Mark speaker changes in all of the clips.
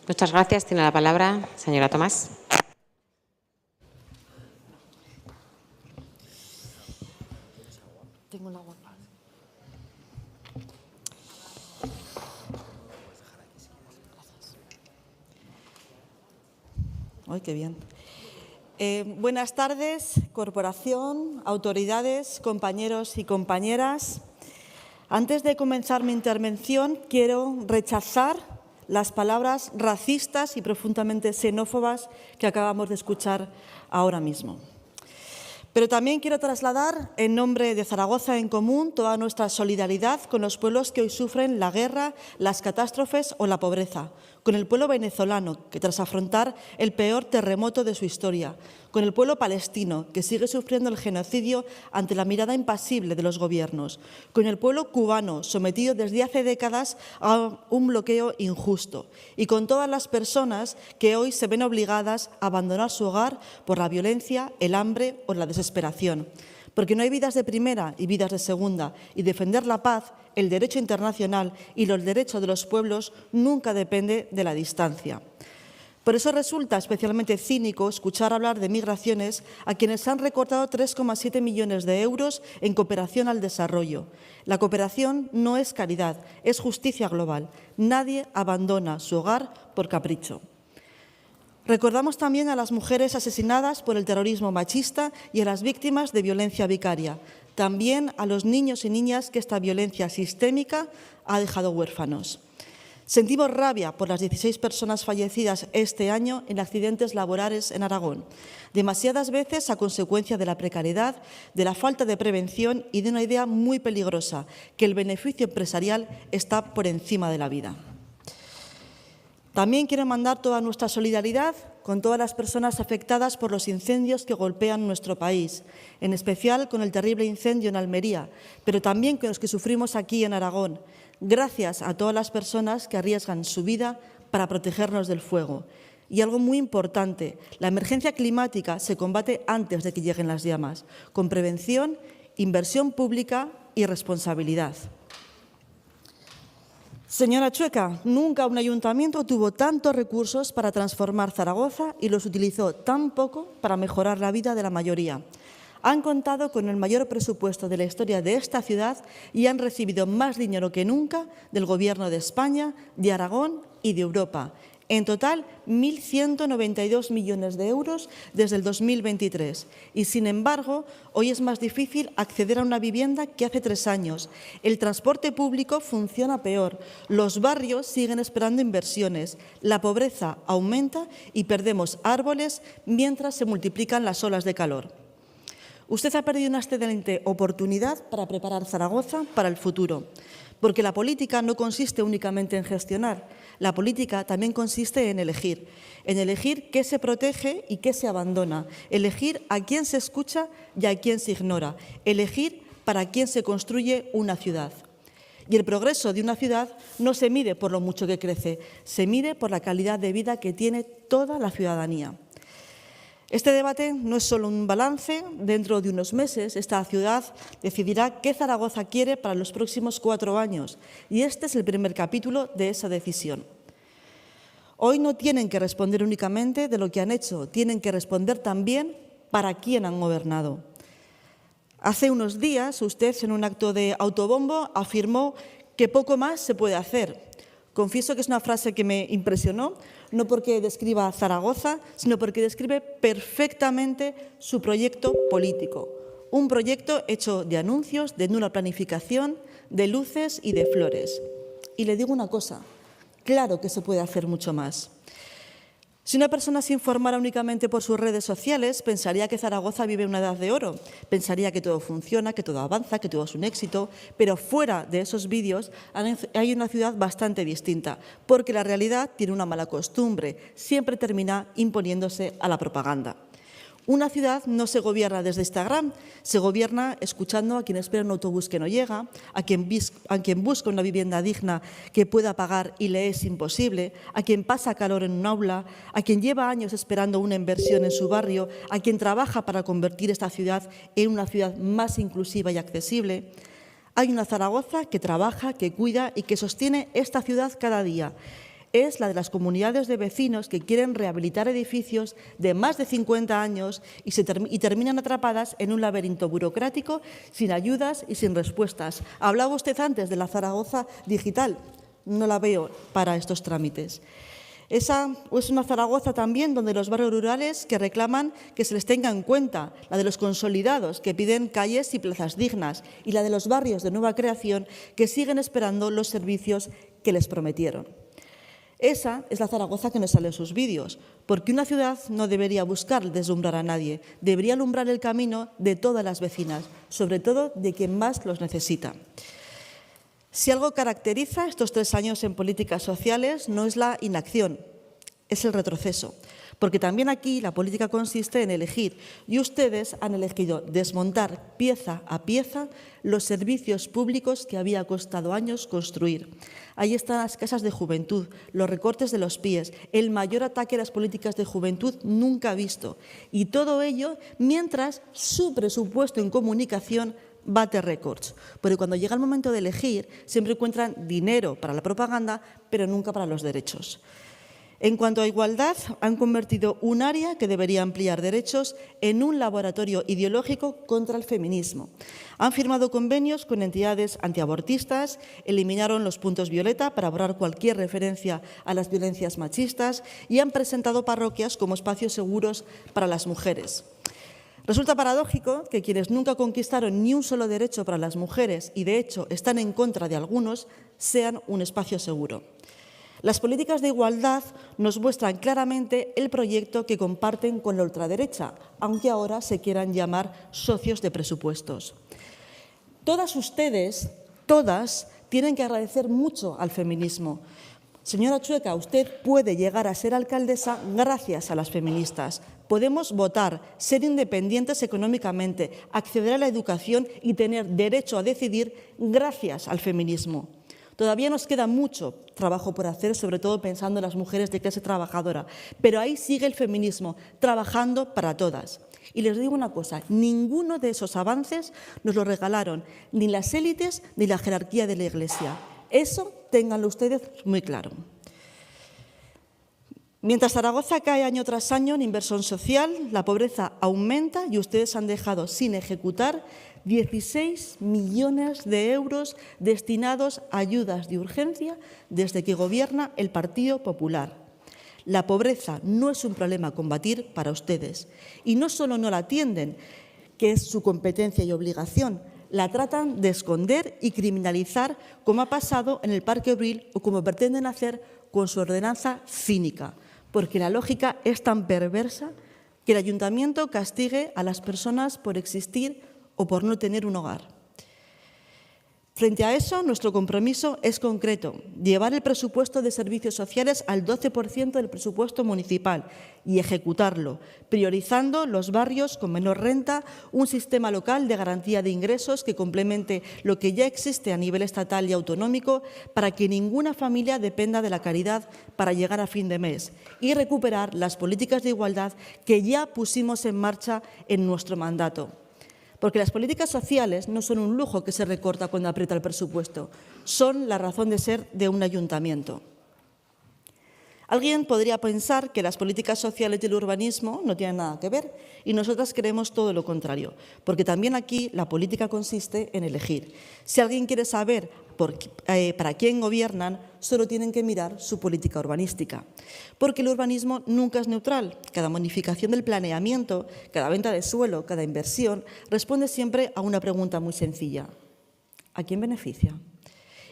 Speaker 1: Muchas gracias. Tiene la palabra señora Tomás.
Speaker 2: Tengo el agua. Ay, qué bien. Buenas tardes, corporación, autoridades, compañeros y compañeras. Antes de comenzar mi intervención, quiero rechazar las palabras racistas y profundamente xenófobas que acabamos de escuchar ahora mismo. Pero también quiero trasladar, en nombre de Zaragoza en Común, toda nuestra solidaridad con los pueblos que hoy sufren la guerra, las catástrofes o la pobreza, con el pueblo venezolano, que tras afrontar el peor terremoto de su historia, con el pueblo palestino, que sigue sufriendo el genocidio ante la mirada impasible de los gobiernos, con el pueblo cubano, sometido desde hace décadas a un bloqueo injusto, y con todas las personas que hoy se ven obligadas a abandonar su hogar por la violencia, el hambre o la desesperación. Porque no hay vidas de primera y vidas de segunda, y defender la paz, el derecho internacional y los derechos de los pueblos nunca depende de la distancia. Por eso resulta especialmente cínico escuchar hablar de migraciones a quienes han recortado 3,7 millones de euros en cooperación al desarrollo. La cooperación no es caridad, es justicia global. Nadie abandona su hogar por capricho. Recordamos también a las mujeres asesinadas por el terrorismo machista y a las víctimas de violencia vicaria. También a los niños y niñas que esta violencia sistémica ha dejado huérfanos. Sentimos rabia por las 16 personas fallecidas este año en accidentes laborales en Aragón, demasiadas veces a consecuencia de la precariedad, de la falta de prevención y de una idea muy peligrosa, que el beneficio empresarial está por encima de la vida. También quiero mandar toda nuestra solidaridad con todas las personas afectadas por los incendios que golpean nuestro país, en especial con el terrible incendio en Almería, pero también con los que sufrimos aquí en Aragón. Gracias a todas las personas que arriesgan su vida para protegernos del fuego. Y algo muy importante, la emergencia climática se combate antes de que lleguen las llamas, con prevención, inversión pública y responsabilidad. Señora Chueca, nunca un ayuntamiento tuvo tantos recursos para transformar Zaragoza y los utilizó tan poco para mejorar la vida de la mayoría. Han contado con el mayor presupuesto de la historia de esta ciudad y han recibido más dinero que nunca del Gobierno de España, de Aragón y de Europa. En total, 1.192 millones de euros desde el 2023. Y, sin embargo, hoy es más difícil acceder a una vivienda que hace 3 años. El transporte público funciona peor. Los barrios siguen esperando inversiones. La pobreza aumenta y perdemos árboles mientras se multiplican las olas de calor. Usted ha perdido una excelente oportunidad para preparar Zaragoza para el futuro. Porque la política no consiste únicamente en gestionar. La política también consiste en elegir qué se protege y qué se abandona, elegir a quién se escucha y a quién se ignora, elegir para quién se construye una ciudad. Y el progreso de una ciudad no se mide por lo mucho que crece, se mide por la calidad de vida que tiene toda la ciudadanía. Este debate no es solo un balance. Dentro de unos meses, esta ciudad decidirá qué Zaragoza quiere para los próximos 4 años. Y este es el primer capítulo de esa decisión. Hoy no tienen que responder únicamente de lo que han hecho, tienen que responder también para quién han gobernado. Hace unos días, usted, en un acto de autobombo, afirmó que poco más se puede hacer. Confieso que es una frase que me impresionó, no porque describa a Zaragoza, sino porque describe perfectamente su proyecto político. Un proyecto hecho de anuncios, de nula planificación, de luces y de flores. Y le digo una cosa, claro que se puede hacer mucho más. Si una persona se informara únicamente por sus redes sociales, pensaría que Zaragoza vive una edad de oro, pensaría que todo funciona, que todo avanza, que todo es un éxito, pero fuera de esos vídeos hay una ciudad bastante distinta, porque la realidad tiene una mala costumbre, siempre termina imponiéndose a la propaganda. Una ciudad no se gobierna desde Instagram, se gobierna escuchando a quien espera un autobús que no llega, a quien busca una vivienda digna que pueda pagar y le es imposible, a quien pasa calor en un aula, a quien lleva años esperando una inversión en su barrio, a quien trabaja para convertir esta ciudad en una ciudad más inclusiva y accesible. Hay una Zaragoza que trabaja, que cuida y que sostiene esta ciudad cada día. es la de las comunidades de vecinos que quieren rehabilitar edificios de más de 50 años y terminan atrapadas en un laberinto burocrático sin ayudas y sin respuestas. Hablaba usted antes de la Zaragoza digital. No la veo para estos trámites. Esa es una Zaragoza también donde los barrios rurales que reclaman que se les tenga en cuenta, la de los consolidados que piden calles y plazas dignas y la de los barrios de nueva creación que siguen esperando los servicios que les prometieron. Esa es la Zaragoza que nos sale en sus vídeos, porque una ciudad no debería buscar deslumbrar a nadie, debería alumbrar el camino de todas las vecinas, sobre todo de quien más los necesita. Si algo caracteriza estos 3 años en políticas sociales no es la inacción, es el retroceso. Porque también aquí la política consiste en elegir y ustedes han elegido desmontar pieza a pieza los servicios públicos que había costado años construir. Ahí están las casas de juventud, los recortes de los PIEs, el mayor ataque a las políticas de juventud nunca visto. Y todo ello mientras su presupuesto en comunicación bate récords, porque cuando llega el momento de elegir siempre encuentran dinero para la propaganda, pero nunca para los derechos. En cuanto a igualdad, han convertido un área que debería ampliar derechos en un laboratorio ideológico contra el feminismo. Han firmado convenios con entidades antiabortistas, eliminaron los puntos violeta para borrar cualquier referencia a las violencias machistas y han presentado parroquias como espacios seguros para las mujeres. Resulta paradójico que quienes nunca conquistaron ni un solo derecho para las mujeres y, de hecho, están en contra de algunos, sean un espacio seguro. Las políticas de igualdad nos muestran claramente el proyecto que comparten con la ultraderecha, aunque ahora se quieran llamar socios de presupuestos. Todas ustedes, todas, tienen que agradecer mucho al feminismo. Señora Chueca, usted puede llegar a ser alcaldesa gracias a las feministas. Podemos votar, ser independientes económicamente, acceder a la educación y tener derecho a decidir gracias al feminismo. Todavía nos queda mucho trabajo por hacer, sobre todo pensando en las mujeres de clase trabajadora, pero ahí sigue el feminismo, trabajando para todas. Y les digo una cosa, ninguno de esos avances nos lo regalaron ni las élites ni la jerarquía de la Iglesia. Eso ténganlo ustedes muy claro. Mientras Zaragoza cae año tras año en inversión social, la pobreza aumenta y ustedes han dejado sin ejecutar 16 millones de euros destinados a ayudas de urgencia desde que gobierna el Partido Popular. La pobreza no es un problema a combatir para ustedes y no solo no la atienden, que es su competencia y obligación, la tratan de esconder y criminalizar como ha pasado en el Parque Obril o como pretenden hacer con su ordenanza cínica, porque la lógica es tan perversa que el ayuntamiento castigue a las personas por existir o por no tener un hogar. Frente a eso, nuestro compromiso es concreto, llevar el presupuesto de servicios sociales al 12% del presupuesto municipal y ejecutarlo, priorizando los barrios con menor renta, un sistema local de garantía de ingresos que complemente lo que ya existe a nivel estatal y autonómico para que ninguna familia dependa de la caridad para llegar a fin de mes y recuperar las políticas de igualdad que ya pusimos en marcha en nuestro mandato. Porque las políticas sociales no son un lujo que se recorta cuando aprieta el presupuesto, son la razón de ser de un ayuntamiento. Alguien podría pensar que las políticas sociales y el urbanismo no tienen nada que ver y nosotras creemos todo lo contrario, porque también aquí la política consiste en elegir. Si alguien quiere saber para quién gobiernan, solo tienen que mirar su política urbanística. Porque el urbanismo nunca es neutral. Cada modificación del planeamiento, cada venta de suelo, cada inversión, responde siempre a una pregunta muy sencilla. ¿A quién beneficia?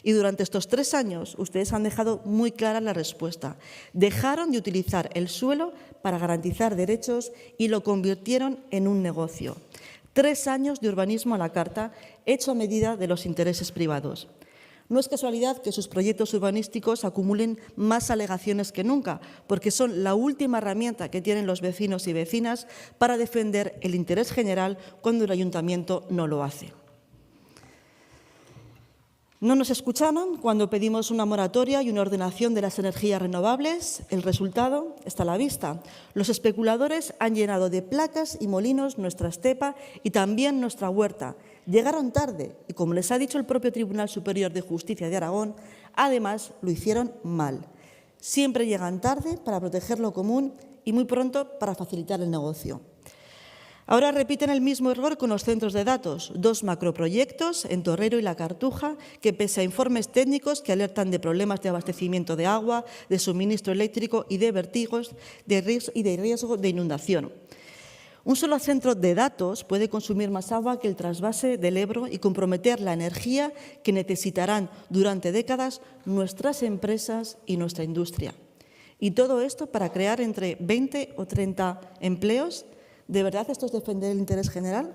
Speaker 2: Y durante estos 3 años ustedes han dejado muy clara la respuesta. Dejaron de utilizar el suelo para garantizar derechos y lo convirtieron en un negocio. 3 años de urbanismo a la carta, hecho a medida de los intereses privados. No es casualidad que sus proyectos urbanísticos acumulen más alegaciones que nunca, porque son la última herramienta que tienen los vecinos y vecinas para defender el interés general cuando el ayuntamiento no lo hace. No nos escucharon cuando pedimos una moratoria y una ordenación de las energías renovables. El resultado está a la vista. Los especuladores han llenado de placas y molinos nuestra estepa y también nuestra huerta. Llegaron tarde y, como les ha dicho el propio Tribunal Superior de Justicia de Aragón, además lo hicieron mal. Siempre llegan tarde para proteger lo común y muy pronto para facilitar el negocio. Ahora repiten el mismo error con los centros de datos, 2 macroproyectos en Torrero y La Cartuja, que pese a informes técnicos que alertan de problemas de abastecimiento de agua, de suministro eléctrico y de vértigos y de riesgo de inundación. Un solo centro de datos puede consumir más agua que el trasvase del Ebro y comprometer la energía que necesitarán durante décadas nuestras empresas y nuestra industria. Y todo esto para crear entre 20 o 30 empleos. ¿De verdad esto es defender el interés general?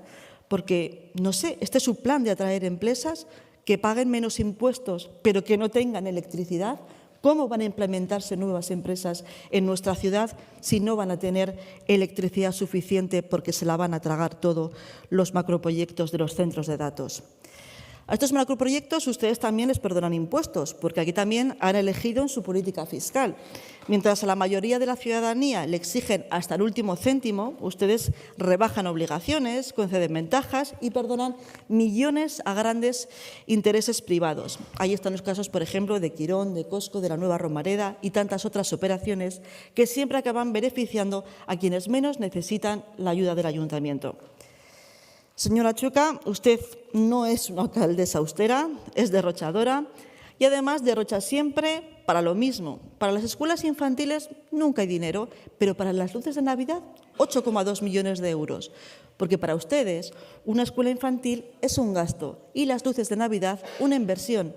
Speaker 2: Porque, no sé, este es su plan de atraer empresas que paguen menos impuestos, pero que no tengan electricidad. ¿Cómo van a implementarse nuevas empresas en nuestra ciudad si no van a tener electricidad suficiente porque se la van a tragar todos los macroproyectos de los centros de datos? A estos macroproyectos ustedes también les perdonan impuestos, porque aquí también han elegido en su política fiscal. Mientras a la mayoría de la ciudadanía le exigen hasta el último céntimo, ustedes rebajan obligaciones, conceden ventajas y perdonan millones a grandes intereses privados. Ahí están los casos, por ejemplo, de Quirón, de Cosco, de la Nueva Romareda y tantas otras operaciones que siempre acaban beneficiando a quienes menos necesitan la ayuda del ayuntamiento. Señora Chueca, usted no es una alcaldesa austera, es derrochadora y además derrocha siempre para lo mismo. Para las escuelas infantiles nunca hay dinero, pero para las luces de Navidad 8,2 millones de euros. Porque para ustedes una escuela infantil es un gasto y las luces de Navidad una inversión.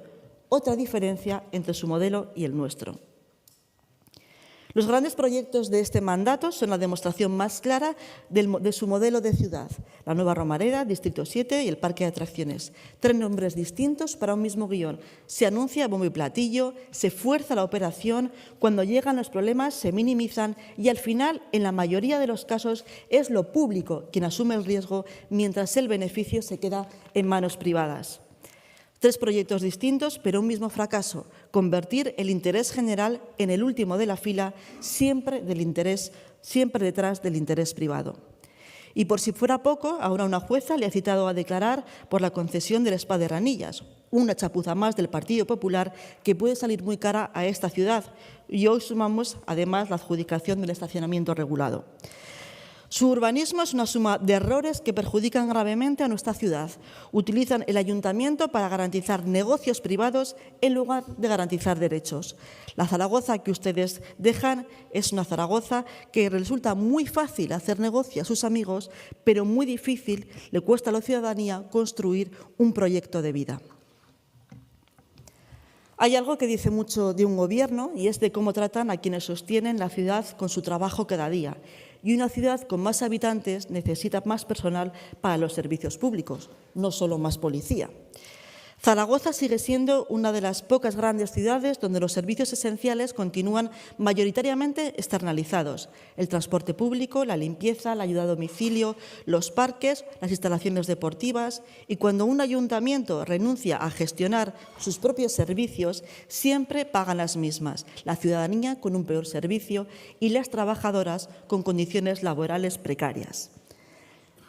Speaker 2: Otra diferencia entre su modelo y el nuestro. Los grandes proyectos de este mandato son la demostración más clara de su modelo de ciudad. La Nueva Romareda, Distrito 7 y el Parque de Atracciones. 3 nombres distintos para un mismo guión. Se anuncia bombo y platillo, se fuerza la operación, cuando llegan los problemas se minimizan y al final, en la mayoría de los casos, es lo público quien asume el riesgo mientras el beneficio se queda en manos privadas. 3 proyectos distintos, pero un mismo fracaso, convertir el interés general en el último de la fila, siempre detrás del interés privado. Y por si fuera poco, ahora una jueza le ha citado a declarar por la concesión del Spa de Ranillas, una chapuza más del Partido Popular que puede salir muy cara a esta ciudad. Y hoy sumamos, además, la adjudicación del estacionamiento regulado. Su urbanismo es una suma de errores que perjudican gravemente a nuestra ciudad. Utilizan el ayuntamiento para garantizar negocios privados en lugar de garantizar derechos. La Zaragoza que ustedes dejan es una Zaragoza que resulta muy fácil hacer negocio a sus amigos, pero muy difícil le cuesta a la ciudadanía construir un proyecto de vida. Hay algo que dice mucho de un gobierno y es de cómo tratan a quienes sostienen la ciudad con su trabajo cada día. Y una ciudad con más habitantes necesita más personal para los servicios públicos, no solo más policía. Zaragoza sigue siendo una de las pocas grandes ciudades donde los servicios esenciales continúan mayoritariamente externalizados. El transporte público, la limpieza, la ayuda a domicilio, los parques, las instalaciones deportivas. Y cuando un ayuntamiento renuncia a gestionar sus propios servicios, siempre pagan las mismas. La ciudadanía con un peor servicio y las trabajadoras con condiciones laborales precarias.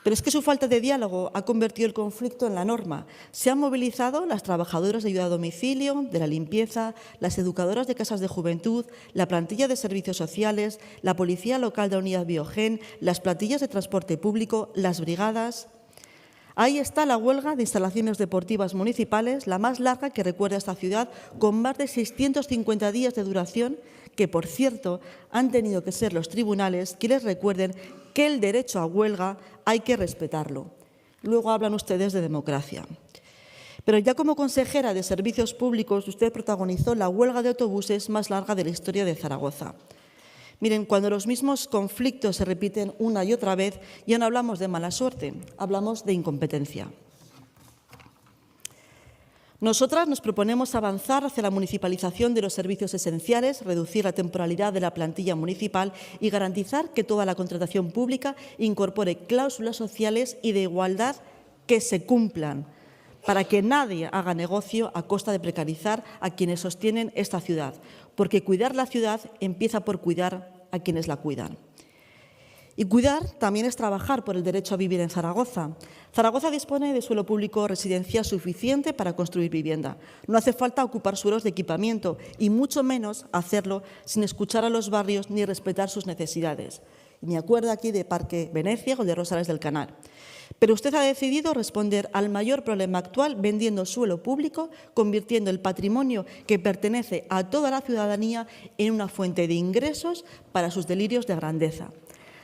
Speaker 2: Pero es que su falta de diálogo ha convertido el conflicto en la norma. Se han movilizado las trabajadoras de ayuda a domicilio, de la limpieza, las educadoras de casas de juventud, la plantilla de servicios sociales, la policía local de la unidad Biogen, las plantillas de transporte público, las brigadas. Ahí está la huelga de instalaciones deportivas municipales, la más larga que recuerda esta ciudad, con más de 650 días de duración, que, por cierto, han tenido que ser los tribunales quienes recuerden que el derecho a huelga hay que respetarlo. Luego hablan ustedes de democracia. Pero ya como consejera de Servicios Públicos, usted protagonizó la huelga de autobuses más larga de la historia de Zaragoza. Miren, cuando los mismos conflictos se repiten una y otra vez, ya no hablamos de mala suerte, hablamos de incompetencia. Nosotras nos proponemos avanzar hacia la municipalización de los servicios esenciales, reducir la temporalidad de la plantilla municipal y garantizar que toda la contratación pública incorpore cláusulas sociales y de igualdad que se cumplan, para que nadie haga negocio a costa de precarizar a quienes sostienen esta ciudad, porque cuidar la ciudad empieza por cuidar a quienes la cuidan. Y cuidar también es trabajar por el derecho a vivir en Zaragoza. Zaragoza dispone de suelo público residencial suficiente para construir vivienda. No hace falta ocupar suelos de equipamiento y mucho menos hacerlo sin escuchar a los barrios ni respetar sus necesidades. Me acuerdo aquí de Parque Venecia o de Rosales del Canal. Pero usted ha decidido responder al mayor problema actual vendiendo suelo público, convirtiendo el patrimonio que pertenece a toda la ciudadanía en una fuente de ingresos para sus delirios de grandeza.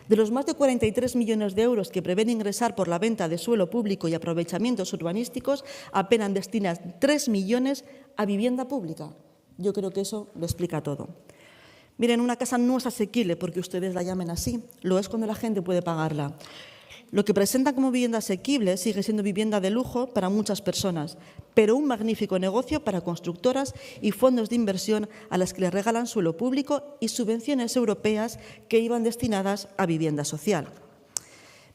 Speaker 2: De los más de 43 millones de euros que prevén ingresar por la venta de suelo público y aprovechamientos urbanísticos, apenas destinan 3 millones a vivienda pública. Yo creo que eso lo explica todo. Miren, una casa no es asequible porque ustedes la llamen así, lo es cuando la gente puede pagarla. Lo que presentan como vivienda asequible sigue siendo vivienda de lujo para muchas personas, pero un magnífico negocio para constructoras y fondos de inversión a las que les regalan suelo público y subvenciones europeas que iban destinadas a vivienda social.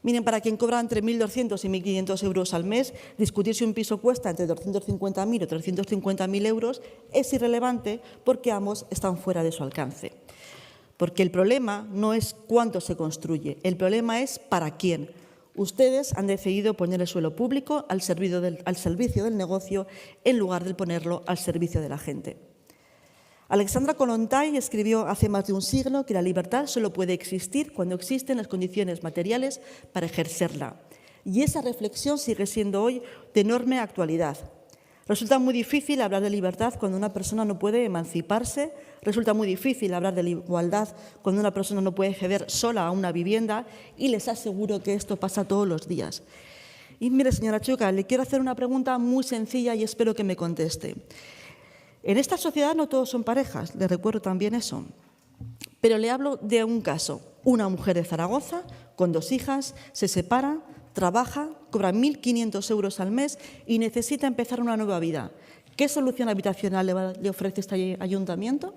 Speaker 2: Miren, para quien cobra entre 1.200 y 1.500 euros al mes, discutir si un piso cuesta entre 250.000 o 350.000 euros es irrelevante porque ambos están fuera de su alcance. Porque el problema no es cuánto se construye, el problema es para quién. Ustedes han decidido poner el suelo público al servicio del negocio en lugar de ponerlo al servicio de la gente. Alexandra Kollontai escribió hace más de un siglo que la libertad solo puede existir cuando existen las condiciones materiales para ejercerla. Y esa reflexión sigue siendo hoy de enorme actualidad. Resulta muy difícil hablar de libertad cuando una persona no puede emanciparse, resulta muy difícil hablar de la igualdad cuando una persona no puede acceder sola a una vivienda y les aseguro que esto pasa todos los días. Y mire, señora Chuca, le quiero hacer una pregunta muy sencilla y espero que me conteste. En esta sociedad no todos son parejas, le recuerdo también eso, pero le hablo de un caso. Una mujer de Zaragoza con 2 hijas se separa, trabaja, cobra 1.500 euros al mes y necesita empezar una nueva vida. ¿Qué solución habitacional le ofrece este ayuntamiento?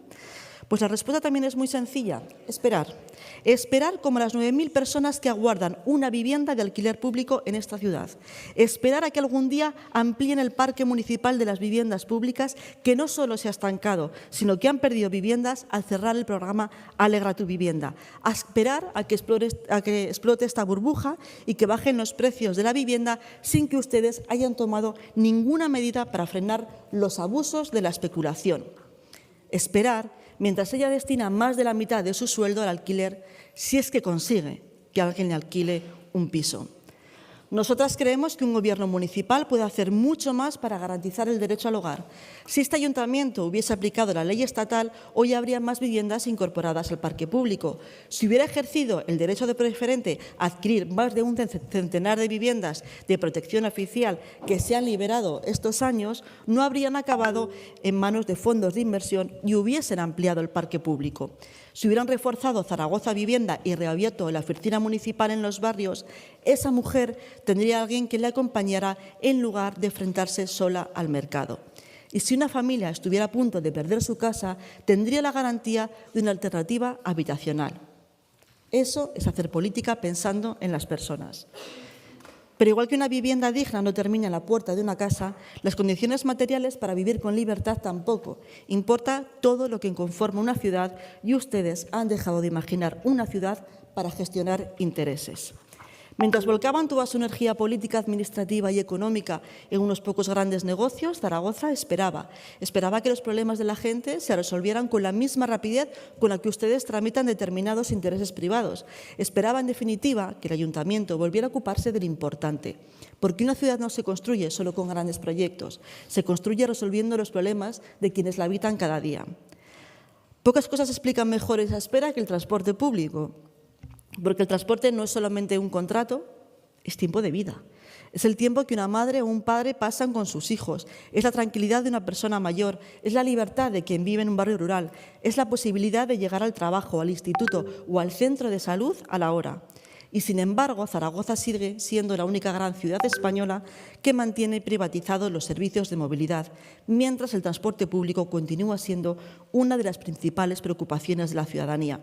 Speaker 2: Pues la respuesta también es muy sencilla, esperar. Esperar como las 9.000 personas que aguardan una vivienda de alquiler público en esta ciudad. Esperar a que algún día amplíen el parque municipal de las viviendas públicas, que no solo se ha estancado, sino que han perdido viviendas al cerrar el programa Alegra tu vivienda. A esperar a que explote esta burbuja y que bajen los precios de la vivienda sin que ustedes hayan tomado ninguna medida para frenar los abusos de la especulación. Esperar mientras ella destina más de la mitad de su sueldo al alquiler, si es que consigue que alguien le alquile un piso. Nosotras creemos que un gobierno municipal puede hacer mucho más para garantizar el derecho al hogar. Si este ayuntamiento hubiese aplicado la ley estatal, hoy habría más viviendas incorporadas al parque público. Si hubiera ejercido el derecho de preferente a adquirir más de un centenar de viviendas de protección oficial que se han liberado estos años, no habrían acabado en manos de fondos de inversión y hubiesen ampliado el parque público. Si hubieran reforzado Zaragoza Vivienda y reabierto la oficina municipal en los barrios, esa mujer tendría a alguien que le acompañara en lugar de enfrentarse sola al mercado. Y si una familia estuviera a punto de perder su casa, tendría la garantía de una alternativa habitacional. Eso es hacer política pensando en las personas. Pero igual que una vivienda digna no termina en la puerta de una casa, las condiciones materiales para vivir con libertad tampoco. Importa todo lo que conforma una ciudad y ustedes han dejado de imaginar una ciudad para gestionar intereses. Mientras volcaban toda su energía política, administrativa y económica en unos pocos grandes negocios, Zaragoza esperaba que los problemas de la gente se resolvieran con la misma rapidez con la que ustedes tramitan determinados intereses privados. Esperaba, en definitiva, que el ayuntamiento volviera a ocuparse del importante. Porque una ciudad no se construye solo con grandes proyectos, se construye resolviendo los problemas de quienes la habitan cada día. Pocas cosas explican mejor esa espera que el transporte público. Porque el transporte no es solamente un contrato, es tiempo de vida. Es el tiempo que una madre o un padre pasan con sus hijos. Es la tranquilidad de una persona mayor. Es la libertad de quien vive en un barrio rural. Es la posibilidad de llegar al trabajo, al instituto o al centro de salud a la hora. Y, sin embargo, Zaragoza sigue siendo la única gran ciudad española que mantiene privatizados los servicios de movilidad, mientras el transporte público continúa siendo una de las principales preocupaciones de la ciudadanía.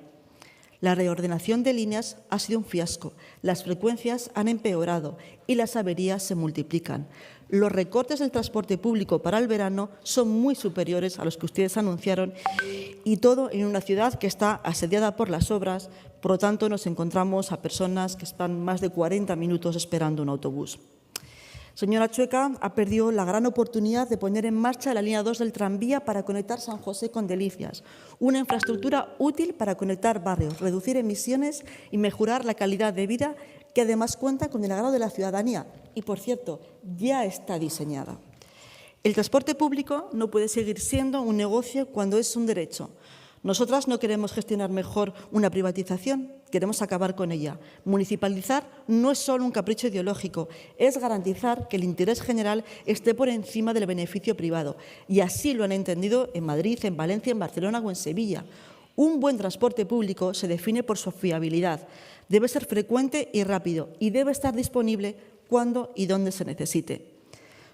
Speaker 2: La reordenación de líneas ha sido un fiasco, las frecuencias han empeorado y las averías se multiplican. Los recortes del transporte público para el verano son muy superiores a los que ustedes anunciaron y todo en una ciudad que está asediada por las obras, Por lo tanto, nos encontramos a personas que están más de 40 minutos esperando un autobús. Señora Chueca ha perdido la gran oportunidad de poner en marcha la línea 2 del tranvía para conectar San José con Delicias, una infraestructura útil para conectar barrios, reducir emisiones y mejorar la calidad de vida, que además cuenta con el agrado de la ciudadanía y, por cierto, ya está diseñada. El transporte público no puede seguir siendo un negocio cuando es un derecho. Nosotras no queremos gestionar mejor una privatización, queremos acabar con ella. Municipalizar no es solo un capricho ideológico, es garantizar que el interés general esté por encima del beneficio privado. Y así lo han entendido en Madrid, en Valencia, en Barcelona o en Sevilla. Un buen transporte público se define por su fiabilidad. Debe ser frecuente y rápido y debe estar disponible cuando y donde se necesite.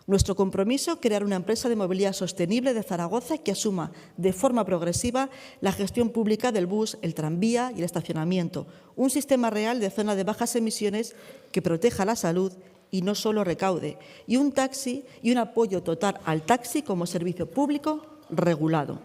Speaker 2: Nuestro compromiso, crear una empresa de movilidad sostenible de Zaragoza que asuma de forma progresiva la gestión pública del bus, el tranvía y el estacionamiento. Un sistema real de zona de bajas emisiones que proteja la salud y no solo recaude. Y un taxi y un apoyo total al taxi como servicio público regulado.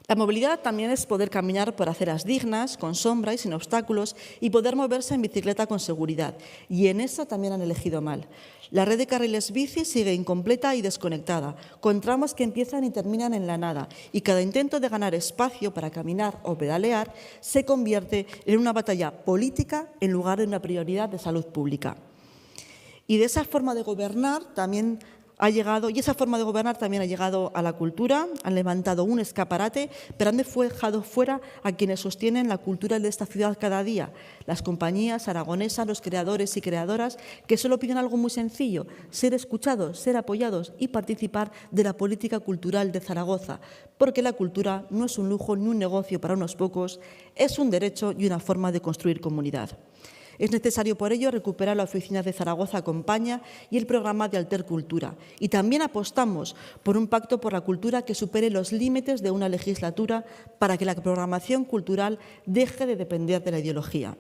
Speaker 2: La movilidad también es poder caminar por aceras dignas, con sombra y sin obstáculos, y poder moverse en bicicleta con seguridad. Y en eso también han elegido mal. La red de carriles bici sigue incompleta y desconectada, con tramos que empiezan y terminan en la nada, y cada intento de ganar espacio para caminar o pedalear se convierte en una batalla política en lugar de una prioridad de salud pública. Y de esa forma de gobernar también ha llegado a la cultura, han levantado un escaparate, pero han dejado fuera a quienes sostienen la cultura de esta ciudad cada día, las compañías aragonesas, los creadores y creadoras, que solo piden algo muy sencillo: ser escuchados, ser apoyados y participar de la política cultural de Zaragoza, porque la cultura no es un lujo ni un negocio para unos pocos, es un derecho y una forma de construir comunidad. Es necesario, por ello, recuperar la oficina de Zaragoza Acompaña y el programa de Altercultura. Y también apostamos por un pacto por la cultura que supere los límites de una legislatura para que la programación cultural deje de depender de la ideología.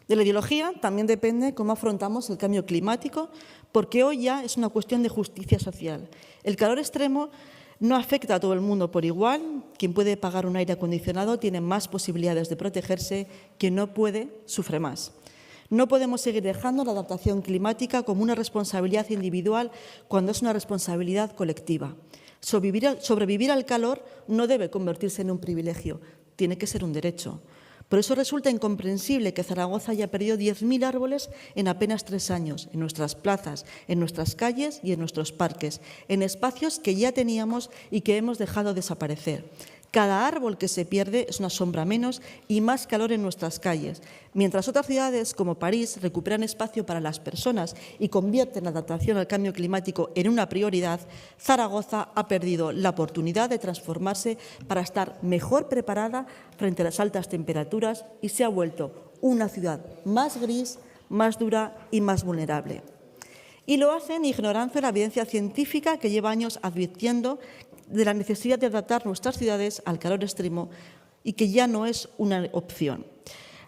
Speaker 2: De la ideología también depende cómo afrontamos el cambio climático, porque hoy ya es una cuestión de justicia social. El calor extremo no afecta a todo el mundo por igual. Quien puede pagar un aire acondicionado tiene más posibilidades de protegerse, quien no puede sufre más. No podemos seguir dejando la adaptación climática como una responsabilidad individual cuando es una responsabilidad colectiva. Sobrevivir al calor no debe convertirse en un privilegio, tiene que ser un derecho. Por eso resulta incomprensible que Zaragoza haya perdido 10.000 árboles en apenas 3 años, en nuestras plazas, en nuestras calles y en nuestros parques, en espacios que ya teníamos y que hemos dejado desaparecer. Cada árbol que se pierde es una sombra menos y más calor en nuestras calles. Mientras otras ciudades como París recuperan espacio para las personas y convierten la adaptación al cambio climático en una prioridad, Zaragoza ha perdido la oportunidad de transformarse para estar mejor preparada frente a las altas temperaturas y se ha vuelto una ciudad más gris, más dura y más vulnerable. Y lo hacen ignorando la evidencia científica que lleva años advirtiendo de la necesidad de adaptar nuestras ciudades al calor extremo y que ya no es una opción.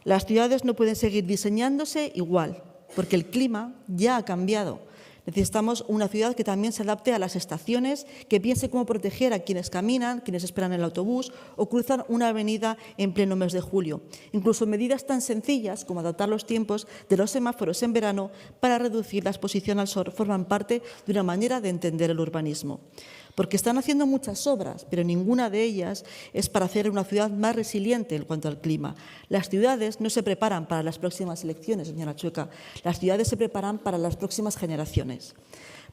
Speaker 2: Las ciudades no pueden seguir diseñándose igual, porque el clima ya ha cambiado. Necesitamos una ciudad que también se adapte a las estaciones, que piense cómo proteger a quienes caminan, quienes esperan el autobús o cruzan una avenida en pleno mes de julio. Incluso medidas tan sencillas como adaptar los tiempos de los semáforos en verano para reducir la exposición al sol forman parte de una manera de entender el urbanismo. Porque están haciendo muchas obras, pero ninguna de ellas es para hacer una ciudad más resiliente en cuanto al clima. Las ciudades no se preparan para las próximas elecciones, señora Chueca. Las ciudades se preparan para las próximas generaciones.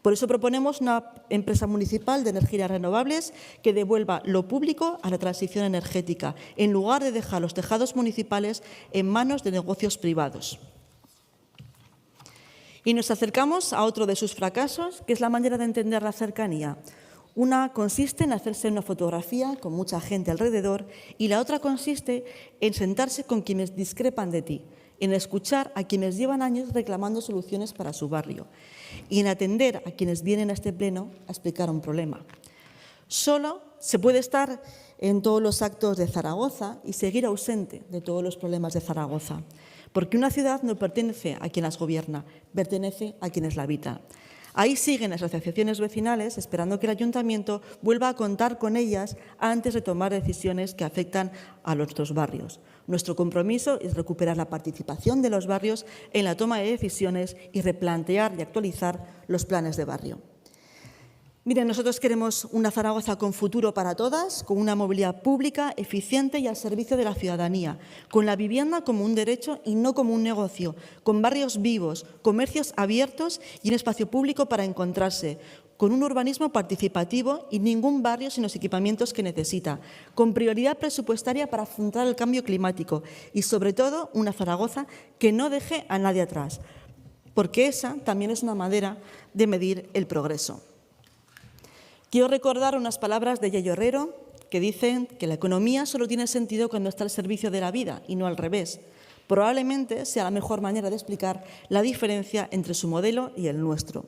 Speaker 2: Por eso proponemos una empresa municipal de energías renovables que devuelva lo público a la transición energética, en lugar de dejar los tejados municipales en manos de negocios privados. Y nos acercamos a otro de sus fracasos, que es la manera de entender la cercanía. Una consiste en hacerse una fotografía con mucha gente alrededor y la otra consiste en sentarse con quienes discrepan de ti, en escuchar a quienes llevan años reclamando soluciones para su barrio y en atender a quienes vienen a este pleno a explicar un problema. Solo se puede estar en todos los actos de Zaragoza y seguir ausente de todos los problemas de Zaragoza, porque una ciudad no pertenece a quien las gobierna, pertenece a quienes la habitan. Ahí siguen las asociaciones vecinales esperando que el ayuntamiento vuelva a contar con ellas antes de tomar decisiones que afectan a nuestros barrios. Nuestro compromiso es recuperar la participación de los barrios en la toma de decisiones y replantear y actualizar los planes de barrio. Miren, nosotros queremos una Zaragoza con futuro para todas, con una movilidad pública, eficiente y al servicio de la ciudadanía, con la vivienda como un derecho y no como un negocio, con barrios vivos, comercios abiertos y un espacio público para encontrarse, con un urbanismo participativo y ningún barrio sin los equipamientos que necesita, con prioridad presupuestaria para afrontar el cambio climático y, sobre todo, una Zaragoza que no deje a nadie atrás, porque esa también es una manera de medir el progreso. Quiero recordar unas palabras de Yello Herrero que dicen que la economía solo tiene sentido cuando está al servicio de la vida y no al revés. Probablemente sea la mejor manera de explicar la diferencia entre su modelo y el nuestro.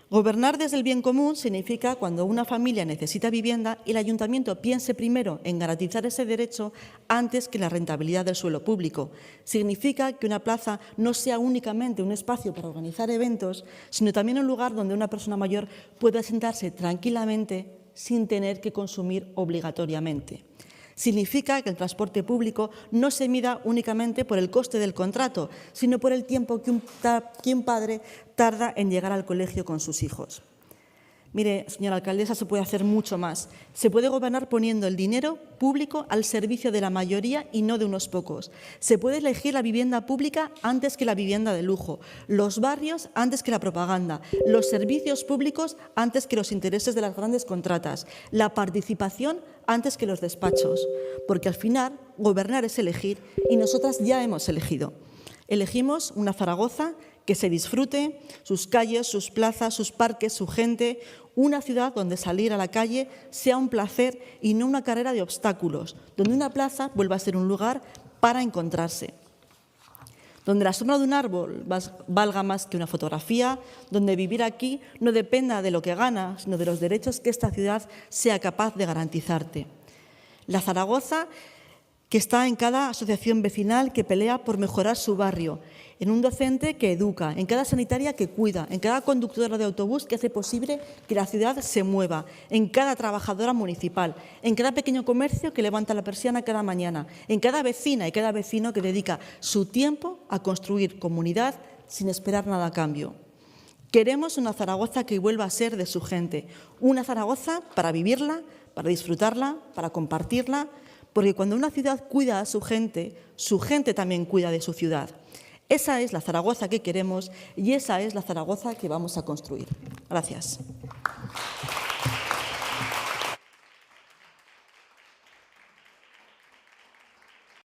Speaker 2: Gobernar desde el bien común significa cuando una familia necesita vivienda y el ayuntamiento piense primero en garantizar ese derecho antes que la rentabilidad del suelo público. Significa que una plaza no sea únicamente un espacio para organizar eventos, sino también un lugar donde una persona mayor pueda sentarse tranquilamente sin tener que consumir obligatoriamente. Significa que el transporte público no se mida únicamente por el coste del contrato, sino por el tiempo que un padre tarda en llegar al colegio con sus hijos. Mire, señora alcaldesa, se puede hacer mucho más. Se puede gobernar poniendo el dinero público al servicio de la mayoría y no de unos pocos. Se puede elegir la vivienda pública antes que la vivienda de lujo, los barrios antes que la propaganda, los servicios públicos antes que los intereses de las grandes contratas, la participación antes que los despachos, porque al final gobernar es elegir y nosotras ya hemos elegido. Elegimos una Zaragoza que se disfrute, sus calles, sus plazas, sus parques, su gente, una ciudad donde salir a la calle sea un placer y no una carrera de obstáculos, donde una plaza vuelva a ser un lugar para encontrarse, donde la sombra de un árbol valga más que una fotografía, donde vivir aquí no dependa de lo que ganas, sino de los derechos que esta ciudad sea capaz de garantizarte. La Zaragoza que está en cada asociación vecinal que pelea por mejorar su barrio, en un docente que educa, en cada sanitaria que cuida, en cada conductora de autobús que hace posible que la ciudad se mueva, en cada trabajadora municipal, en cada pequeño comercio que levanta la persiana cada mañana, en cada vecina y cada vecino que dedica su tiempo a construir comunidad sin esperar nada a cambio. Queremos una Zaragoza que vuelva a ser de su gente, una Zaragoza para vivirla, para disfrutarla, para compartirla, porque cuando una ciudad cuida a su gente también cuida de su ciudad. Esa es la Zaragoza que queremos y esa es la Zaragoza que vamos a construir. Gracias.